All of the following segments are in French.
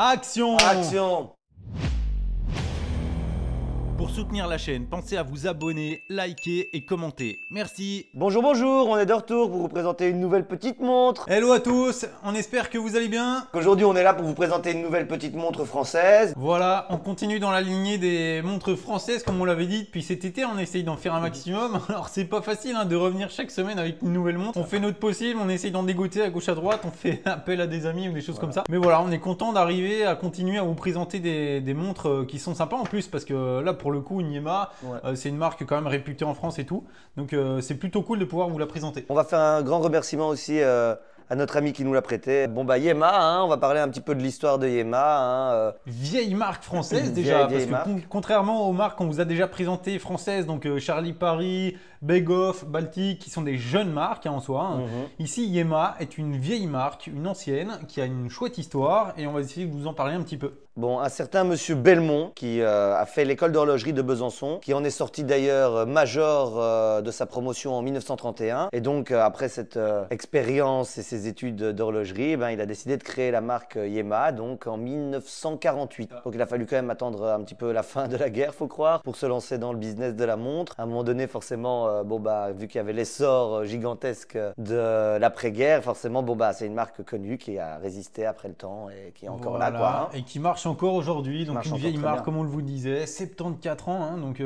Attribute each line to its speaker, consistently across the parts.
Speaker 1: Action!
Speaker 2: Action!
Speaker 1: Pour soutenir la chaîne, pensez à vous abonner, liker et commenter. Merci.
Speaker 2: Bonjour, bonjour, on est de retour pour vous présenter une nouvelle petite montre.
Speaker 1: Hello à tous, on espère que vous allez bien.
Speaker 2: Aujourd'hui, on est là pour vous présenter une nouvelle petite montre française.
Speaker 1: Voilà, on continue dans la lignée des montres françaises, comme on l'avait dit depuis cet été. On essaye d'en faire un maximum. Alors, c'est pas facile de revenir chaque semaine avec une nouvelle montre. On fait notre possible, on essaye d'en dégoter à gauche à droite, on fait appel à des amis ou des choses comme ça. Mais voilà, on est content d'arriver à continuer à vous présenter des montres qui sont sympas en plus, parce que là, pour le coup, une Yema, c'est une marque quand même réputée en France et tout. Donc, c'est plutôt cool de pouvoir vous la présenter.
Speaker 2: On va faire un grand remerciement aussi à notre ami qui nous l'a prêté. Bon bah Yema, on va parler un petit peu de l'histoire de Yema.
Speaker 1: Vieille marque française déjà,
Speaker 2: vieille
Speaker 1: parce que contrairement aux marques qu'on vous a déjà présentées françaises, donc Charlie Paris, Begoff, Baltic, qui sont des jeunes marques en soi. Ici, Yema est une vieille marque, une ancienne, qui a une chouette histoire et on va essayer de vous en parler un petit peu.
Speaker 2: Bon, un certain monsieur Belmont qui a fait l'école d'horlogerie de Besançon, qui en est sorti d'ailleurs major de sa promotion en 1931. Et donc après cette expérience et ses études d'horlogerie, il a décidé de créer la marque Yema donc en 1948. Donc il a fallu quand même attendre un petit peu la fin de la guerre, faut croire, pour se lancer dans le business de la montre. À un moment donné, forcément, vu qu'il y avait l'essor gigantesque de l'après-guerre, forcément, c'est une marque connue qui a résisté après le temps et qui est encore là, quoi.
Speaker 1: Et qui marche encore aujourd'hui, donc une vieille marque,
Speaker 2: bien.
Speaker 1: comme on le vous disait, 74 ans, donc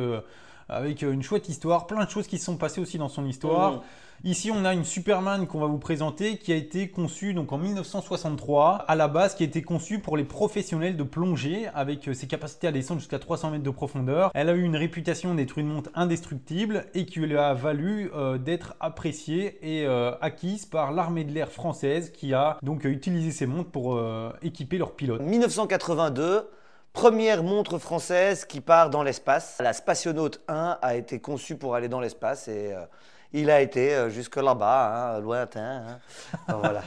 Speaker 1: avec une chouette histoire, plein de choses qui se sont passées aussi dans son histoire. Ici, on a une Superman qu'on va vous présenter qui a été conçue donc en 1963, à la base, qui a été conçue pour les professionnels de plongée avec ses capacités à descendre jusqu'à 300 mètres de profondeur. Elle a eu une réputation d'être une montre indestructible et qui lui a valu d'être appréciée et acquise par l'armée de l'air française qui a donc utilisé ces montres pour équiper leurs pilotes.
Speaker 2: 1982. Première montre française qui part dans l'espace. La Spationaute 1 a été conçue pour aller dans l'espace et il a été jusque là-bas, lointain. Voilà.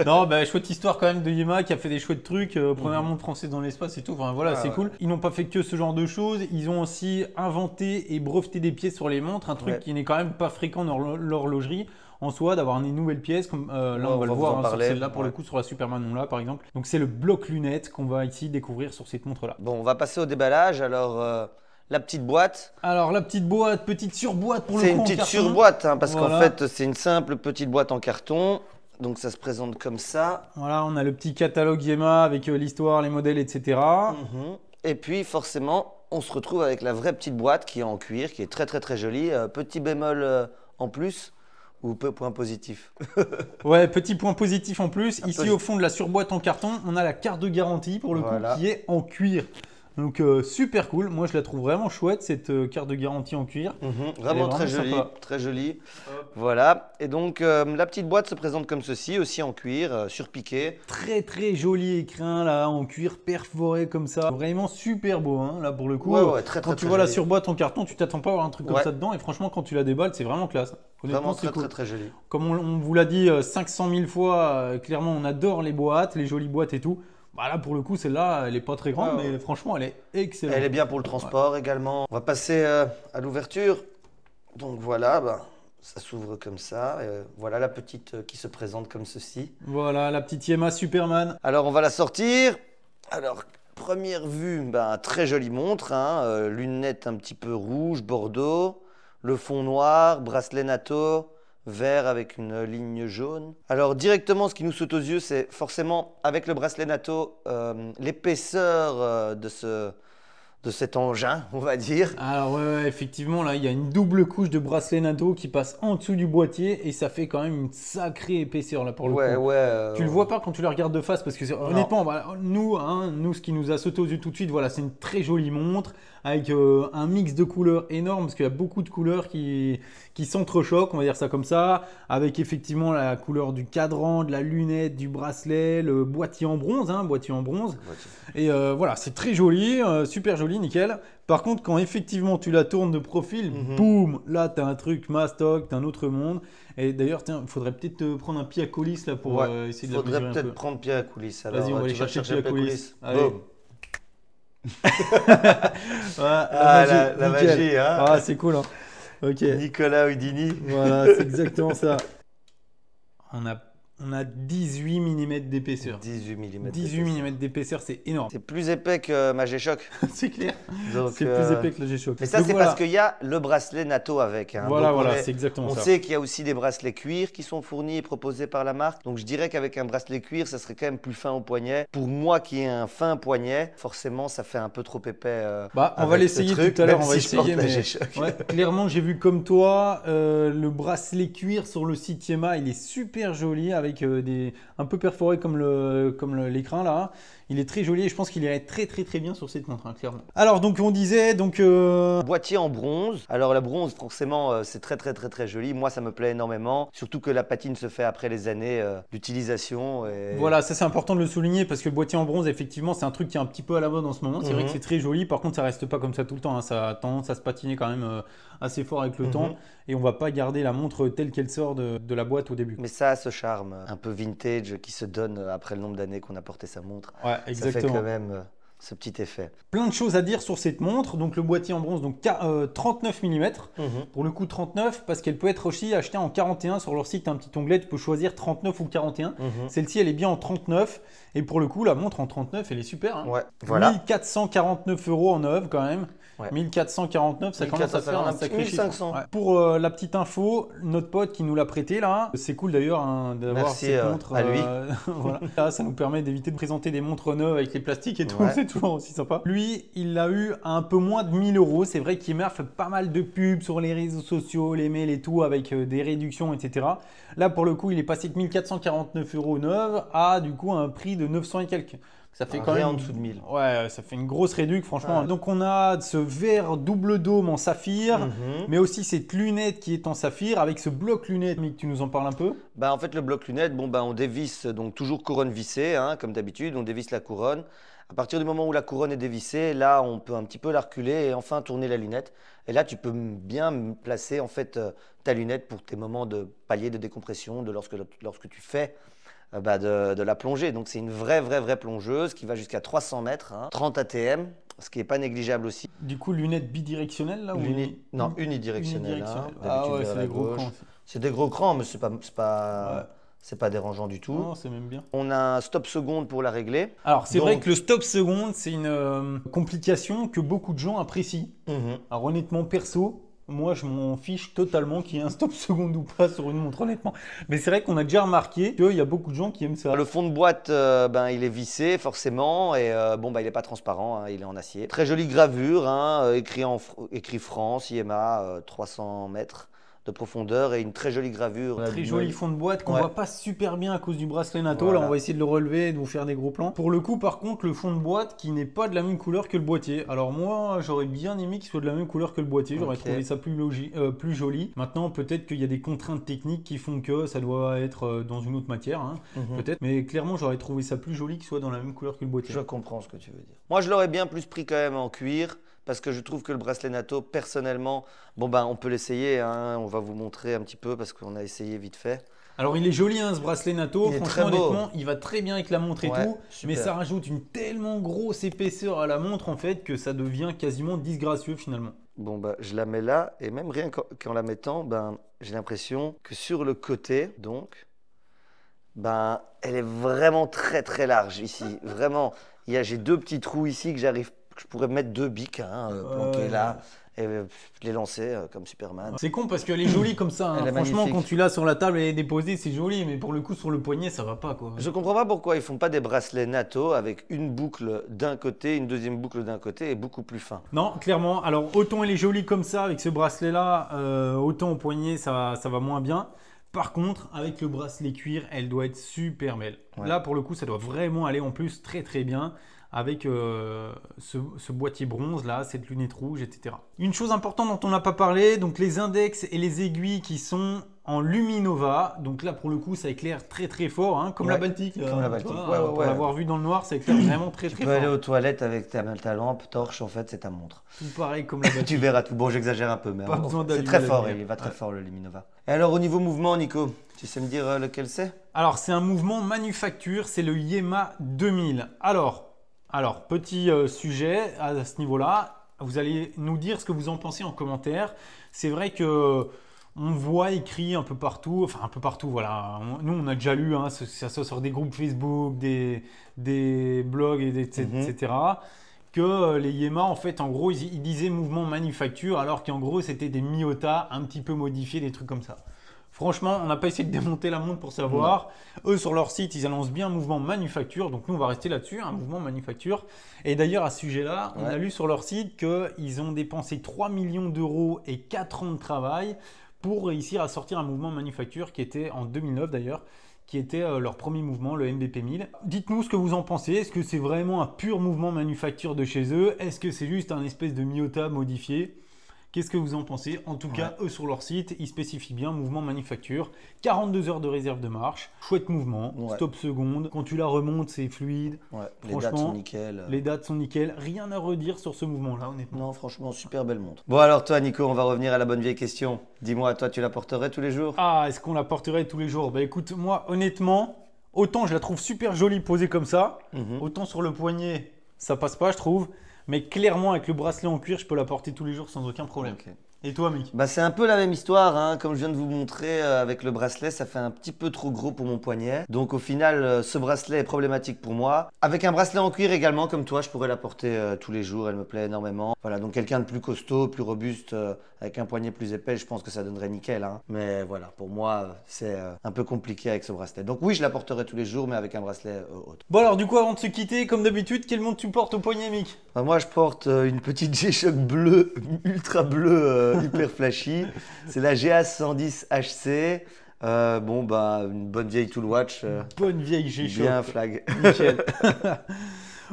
Speaker 1: Non, chouette histoire quand même de Yema qui a fait des chouettes trucs. Première montre française dans l'espace et tout. Enfin voilà, c'est cool. Ils n'ont pas fait que ce genre de choses. Ils ont aussi inventé et breveté des pièces sur les montres. Un truc qui n'est quand même pas fréquent dans l'horlogerie. En soi, d'avoir des nouvelles pièces, comme là on va le voir sur celle-là, pour le coup, sur la Superman on l'a par exemple. Donc c'est le bloc lunette qu'on va ici découvrir sur cette montre-là.
Speaker 2: Bon, on va passer au déballage. Alors, la petite boîte.
Speaker 1: Alors la petite boîte, petite surboîte pour le coup.
Speaker 2: C'est une petite surboîte, parce qu'en fait, c'est une simple petite boîte en carton. Donc ça se présente comme ça.
Speaker 1: Voilà, on a le petit catalogue Yema avec l'histoire, les modèles, etc.
Speaker 2: Et puis forcément, on se retrouve avec la vraie petite boîte qui est en cuir, qui est très très très jolie. Petit bémol en plus. Ou peu point positif.
Speaker 1: Ouais, petit point positif en plus. Ici, au fond de la surboîte en carton, on a la carte de garantie pour le coup qui est en cuir. Donc, super cool. Moi, je la trouve vraiment chouette, cette carte de garantie en cuir.
Speaker 2: Vraiment très jolie. Très jolie. Voilà. Et donc, la petite boîte se présente comme ceci, aussi en cuir, surpiqué.
Speaker 1: Très, très joli écrin là, en cuir perforé comme ça. Vraiment super beau, là, pour le coup. Quand tu vois la surboîte en carton, tu t'attends pas à avoir un truc comme ça dedans. Et franchement, quand tu la déballes, c'est vraiment classe.
Speaker 2: Vraiment très, très, très joli.
Speaker 1: Comme on vous l'a dit 500 000 fois, clairement, on adore les boîtes, les jolies boîtes et tout. Là, pour le coup, celle-là, elle n'est pas très grande, mais franchement, elle est excellente.
Speaker 2: Elle est bien pour le transport également. On va passer à l'ouverture. Donc voilà, ça s'ouvre comme ça. Voilà la petite qui se présente comme ceci.
Speaker 1: Voilà, la petite Yema Superman.
Speaker 2: Alors, on va la sortir. Alors, première vue, très jolie montre. Lunettes un petit peu rouge, bordeaux. Le fond noir, bracelet NATO. Vert avec une ligne jaune. Alors directement, ce qui nous saute aux yeux, c'est forcément avec le bracelet NATO, l'épaisseur de cet engin, on va dire.
Speaker 1: Alors ouais, effectivement, là, il y a une double couche de bracelet NATO qui passe en dessous du boîtier et ça fait quand même une sacrée épaisseur là pour le coup. Tu le vois pas quand tu la regardes de face parce que honnêtement, nous, ce qui nous a sauté aux yeux tout de suite, voilà, c'est une très jolie montre avec un mix de couleurs énorme parce qu'il y a beaucoup de couleurs qui s'entrechoquent, on va dire ça comme ça, avec effectivement la couleur du cadran, de la lunette, du bracelet, le boîtier en bronze, Et voilà, c'est très joli, super joli, nickel. Par contre, quand effectivement tu la tournes de profil, boum, là tu as un truc mastoc, tu as un autre monde. Et d'ailleurs, il faudrait peut-être prendre un pied à coulisse là pour essayer de la mesurer un peu.
Speaker 2: Faudrait peut-être prendre pied à coulisse.
Speaker 1: Vas-y, on va aller chercher pied à coulisse. Allez.
Speaker 2: La magie,
Speaker 1: Ah, c'est cool, Ok.
Speaker 2: Nicolas Houdini.
Speaker 1: Voilà, c'est exactement ça. On a On a 18 mm d'épaisseur.
Speaker 2: 18 mm.
Speaker 1: 18 mm d'épaisseur, c'est énorme.
Speaker 2: C'est plus épais que ma G-Shock.
Speaker 1: C'est clair. C'est plus épais que le G-Shock.
Speaker 2: Mais ça, c'est parce qu'il y a le bracelet NATO avec. Hein.
Speaker 1: Voilà, c'est exactement ça.
Speaker 2: On sait qu'il y a aussi des bracelets cuir qui sont fournis et proposés par la marque. Donc je dirais qu'avec un bracelet cuir, ça serait quand même plus fin au poignet. Pour moi qui ai un fin poignet, forcément, ça fait un peu trop épais.
Speaker 1: On va l'essayer tout à l'heure. On va essayer. Mais clairement, j'ai vu comme toi, le bracelet cuir sur le site Yema, il est super joli avec un peu perforé comme l'écran là. Il est très joli et je pense qu'il irait très bien sur cette montre, hein, clairement. Alors donc on disait
Speaker 2: boîtier en bronze. Alors la bronze forcément c'est très joli. Moi ça me plaît énormément. Surtout que la patine se fait après les années d'utilisation.
Speaker 1: Voilà, ça c'est important de le souligner parce que le boîtier en bronze effectivement c'est un truc qui est un petit peu à la mode en ce moment. C'est vrai que c'est très joli. Par contre ça reste pas comme ça tout le temps, hein. Ça a tendance à se patiner quand même assez fort avec le temps. Et on va pas garder la montre telle qu'elle sort de la boîte au début.
Speaker 2: Mais ça a ce charme un peu vintage qui se donne après le nombre d'années qu'on a porté sa montre.
Speaker 1: Ouais, exactement.
Speaker 2: Ça fait quand même ce petit effet.
Speaker 1: Plein de choses à dire sur cette montre. Donc le boîtier en bronze, donc 39 mm. Pour le coup 39 parce qu'elle peut être aussi achetée en 41 sur leur site. Un petit onglet, tu peux choisir 39 ou 41. Celle-ci elle est bien en 39 et pour le coup la montre en 39 elle est super. Hein.
Speaker 2: Ouais, voilà.
Speaker 1: 1449 € en neuve quand même. Ouais. 1449, ça commence à faire un sacré chiffre. Ouais. Pour la petite info, notre pote qui nous l'a prêté là, c'est cool d'ailleurs hein, d'avoir cette montre.
Speaker 2: À lui.
Speaker 1: Voilà. Là, ça nous permet d'éviter de présenter des montres neuves avec les plastiques et tout, c'est toujours aussi sympa. Lui, il l'a eu à un peu moins de 1000 €. C'est vrai qu'Yema fait pas mal de pubs sur les réseaux sociaux, les mails et tout, avec des réductions, etc. Là, pour le coup, il est passé de 1449 € neuve à du coup un prix de 900 et quelques. Ça fait quand même
Speaker 2: en dessous de 1000.
Speaker 1: Ouais, ça fait une grosse réduction, franchement. Ouais. Donc, on a ce verre double dôme en saphir, mais aussi cette lunette qui est en saphir avec ce bloc lunette. Mick, tu nous en parles un peu?
Speaker 2: En fait, le bloc lunette, on dévisse, donc toujours couronne vissée, hein, comme d'habitude, on dévisse la couronne. À partir du moment où la couronne est dévissée, là, on peut un petit peu la reculer et enfin tourner la lunette. Et là, tu peux bien placer en fait ta lunette pour tes moments de palier de décompression, lorsque tu fais de la plongée. Donc c'est une vraie plongeuse qui va jusqu'à 300 mètres, hein, 30 ATM, ce qui n'est pas négligeable aussi.
Speaker 1: Du coup, lunettes bidirectionnelles là
Speaker 2: Non, unidirectionnelles. Hein,
Speaker 1: ah ouais, c'est des gros crans.
Speaker 2: C'est des gros crans, mais c'est pas dérangeant du tout.
Speaker 1: Non, c'est même bien.
Speaker 2: On a un stop seconde pour la régler.
Speaker 1: Alors c'est vrai que le stop seconde, c'est une complication que beaucoup de gens apprécient. Alors honnêtement, perso, moi, je m'en fiche totalement qu'il y ait un stop seconde ou pas sur une montre, honnêtement. Mais c'est vrai qu'on a déjà remarqué qu'il y a beaucoup de gens qui aiment ça.
Speaker 2: Le fond de boîte, il est vissé forcément et il n'est pas transparent, hein, il est en acier. Très jolie gravure, hein, écrit France, Yema, 300 mètres de profondeur et une très jolie gravure.
Speaker 1: Très joli fond de boîte qu'on voit pas super bien à cause du bracelet NATO. Voilà. Là, on va essayer de le relever et de vous faire des gros plans. Pour le coup, par contre, le fond de boîte qui n'est pas de la même couleur que le boîtier. Alors moi, j'aurais bien aimé qu'il soit de la même couleur que le boîtier. J'aurais trouvé ça plus joli. Maintenant, peut-être qu'il y a des contraintes techniques qui font que ça doit être dans une autre matière. Hein, peut-être. Mais clairement, j'aurais trouvé ça plus joli qu'il soit dans la même couleur que le boîtier.
Speaker 2: Je comprends ce que tu veux dire. Moi, je l'aurais bien plus pris quand même en cuir. Parce que je trouve que le bracelet NATO, personnellement, on peut l'essayer, hein, on va vous montrer un petit peu parce qu'on a essayé vite fait.
Speaker 1: Alors il est joli hein, ce bracelet NATO, franchement honnêtement, il va très bien avec la montre et tout, super. Mais ça rajoute une tellement grosse épaisseur à la montre en fait que ça devient quasiment disgracieux finalement.
Speaker 2: Je la mets là et même rien qu'en la mettant, j'ai l'impression que sur le côté, donc, elle est vraiment très large ici, vraiment. J'ai deux petits trous ici que je pourrais mettre deux bics planqués là et les lancer comme Superman.
Speaker 1: C'est con parce qu'elle est jolie comme ça. Hein. Franchement, quand tu l'as sur la table, elle est déposée, c'est joli. Mais pour le coup, sur le poignet, ça va pas quoi.
Speaker 2: Je comprends pas pourquoi ils font pas des bracelets NATO avec une boucle d'un côté, une deuxième boucle d'un côté et beaucoup plus fin.
Speaker 1: Non, clairement. Alors autant elle est jolie comme ça avec ce bracelet là, autant au poignet ça va moins bien. Par contre, avec le bracelet cuir, elle doit être super belle. Ouais. Là, pour le coup, ça doit vraiment aller en plus très bien. Avec ce boîtier bronze là, cette lunette rouge, etc. Une chose importante dont on n'a pas parlé, donc les index et les aiguilles qui sont en Luminova. Donc là pour le coup ça éclaire très fort, hein, comme la Baltique.
Speaker 2: Comme la Baltique.
Speaker 1: Pour l'avoir vu dans le noir, ça éclaire vraiment très fort.
Speaker 2: Tu peux aller aux toilettes avec ta lampe torche, en fait c'est ta montre.
Speaker 1: Tout pareil comme la Baltique.
Speaker 2: Tu verras tout. Bon, j'exagère un peu, mais c'est très fort, il va très fort le Luminova. Et alors au niveau mouvement, Nico, tu sais me dire lequel c'est?
Speaker 1: Alors c'est un mouvement manufacture, c'est le Yema 2000. Alors, petit sujet à ce niveau-là, vous allez nous dire ce que vous en pensez en commentaire. C'est vrai que On voit écrit un peu partout, enfin un peu partout, voilà. Nous, on a déjà lu, hein, ça soit sur des groupes Facebook, des blogs, etc., que les Yéma, en fait, en gros, ils disaient mouvement manufacture, alors qu'en gros, c'était des Miyota un petit peu modifiés, des trucs comme ça. Franchement, on n'a pas essayé de démonter la montre pour savoir. Eux, sur leur site, ils annoncent bien un mouvement manufacture. Donc, nous, on va rester là-dessus, un mouvement manufacture. Et d'ailleurs, à ce sujet-là, on a lu sur leur site qu'ils ont dépensé 3 millions d'euros et 4 ans de travail pour réussir à sortir un mouvement manufacture qui était en 2009 d'ailleurs, qui était leur premier mouvement, le MBP 1000. Dites-nous ce que vous en pensez. Est-ce que c'est vraiment un pur mouvement manufacture de chez eux? Est-ce que c'est juste un espèce de Miyota modifié? Qu'est-ce que vous en pensez? En tout cas, eux sur leur site, ils spécifient bien mouvement manufacture. 42 heures de réserve de marche, chouette mouvement, stop seconde. Quand tu la remontes, c'est fluide.
Speaker 2: Les dates sont nickel.
Speaker 1: Les dates sont nickel. Rien à redire sur ce mouvement-là, honnêtement.
Speaker 2: Non, franchement, super belle montre. Bon, alors toi, Nico, on va revenir à la bonne vieille question. Dis-moi, toi, tu la porterais tous les jours?
Speaker 1: Ah, est-ce qu'on la porterait tous les jours? Bah écoute, moi, honnêtement, autant je la trouve super jolie posée comme ça, autant sur le poignet, ça passe pas, je trouve. Mais clairement, avec le bracelet en cuir, je peux la porter tous les jours sans aucun problème. Et toi, Mick?
Speaker 2: Bah, c'est un peu la même histoire, hein. Comme je viens de vous montrer avec le bracelet, ça fait un petit peu trop gros pour mon poignet. Donc au final, ce bracelet est problématique pour moi. Avec un bracelet en cuir également, comme toi, je pourrais la porter tous les jours, elle me plaît énormément. Voilà, donc quelqu'un de plus costaud, plus robuste, avec un poignet plus épais, je pense que ça donnerait nickel, hein. Mais voilà, pour moi, c'est un peu compliqué avec ce bracelet. Donc oui, je la porterai tous les jours, mais avec un bracelet autre.
Speaker 1: Bon alors du coup, avant de se quitter, comme d'habitude, quelle montre tu portes au poignet, Mick?
Speaker 2: Bah, moi, je porte une petite G-Shock bleue, ultra bleue, hyper flashy. C'est la GA 110 HC. Bon, bah, une bonne vieille Tool Watch.
Speaker 1: Bonne vieille G-Shock.
Speaker 2: Bien flag.
Speaker 1: Nickel.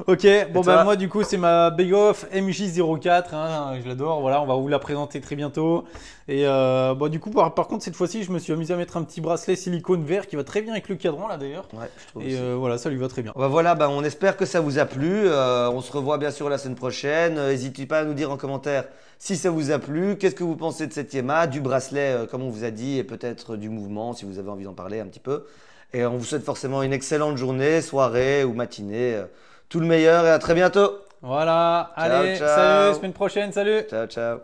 Speaker 1: Ok, bon bah moi du coup c'est ma Beg Off MJ04, hein, je l'adore, voilà, on va vous la présenter très bientôt. Et bon du coup par contre cette fois-ci je me suis amusé à mettre un petit bracelet silicone vert qui va très bien avec le cadran là d'ailleurs.
Speaker 2: Ouais, je trouve
Speaker 1: et voilà, ça lui va très bien.
Speaker 2: Bah voilà, bah, on espère que ça vous a plu, on se revoit bien sûr la semaine prochaine. N'hésitez pas à nous dire en commentaire si ça vous a plu, qu'est-ce que vous pensez de cette Yéma, du bracelet comme on vous a dit et peut-être du mouvement si vous avez envie d'en parler un petit peu. Et on vous souhaite forcément une excellente journée, soirée ou matinée. Tout le meilleur et à très bientôt.
Speaker 1: Voilà,
Speaker 2: Ciao,
Speaker 1: allez,
Speaker 2: ciao.
Speaker 1: salut, semaine prochaine, salut.
Speaker 2: Ciao, ciao.